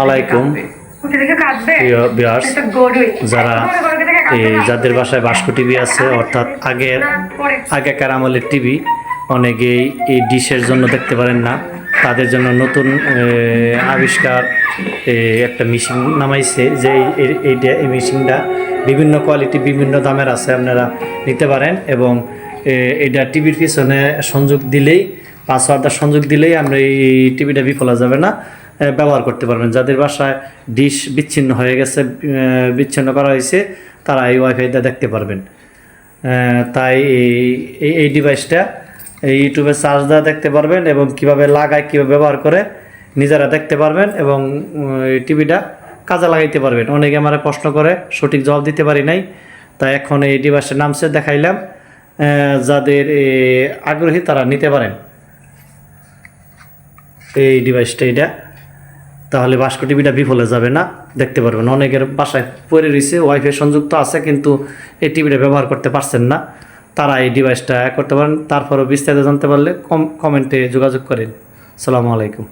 আলাইকুম প্রিয় ভিউয়ার্স, যারা যাদের বাসায় বাস্কো টিভি আছে, অর্থাৎ আগেকার আমলের টিভি অনেকেই এই ডিশের জন্য দেখতে পারেন না, তাদের জন্য নতুন আবিষ্কার একটা মেশিন নামাইছে। যে এই মেশিনটা বিভিন্ন কোয়ালিটি বিভিন্ন দামের আছে, আপনারা নিতে পারেন। এবং এটা টিভির পিছনে সংযোগ দিলেই, পাসওয়ার্ডটা সংযোগ দিলেই আমরা এই টিভিটা বিফল যাবে না, ব্যবহার করতে পারবেন। যাদের বাসায় ডিশ বিচ্ছিন্ন হয়ে গেছে, বিচ্ছিন্ন করা হয়েছে, তারা এই ওয়াইফাইটা দেখতে পারবেন। তাই এই ডিভাইসটা ইউটিউবে সার্চ দেওয়া দেখতে পারবেন, এবং কিভাবে লাগায়, কীভাবে ব্যবহার করে নিজেরা দেখতে পারবেন, এবং টিভিটা কাজে লাগাইতে পারবেন। অনেকে আমার প্রশ্ন করে, সঠিক জবাব দিতে পারি নাই, তাই এখন এই ডিভাইসের নামসে দেখাইলাম। যাদের আগ্রহী তারা নিতে পারেন এই ডিভাইসটা। এটা তাহলে বাস্কো টিভিটা বিফলে যাবে না, দেখতে পারবেন। অনেকের বাসায় পড়ে রয়েছে, ওয়াইফাই সংযুক্ত আছে, কিন্তু এই টিভিটা ব্যবহার করতে পারছেন না, তারা এই ডিভাইসটা করতে পারেন। তারপরও বিস্তারিত জানতে পারলে কমেন্টে যোগাযোগ করেন। আসসালামু আলাইকুম।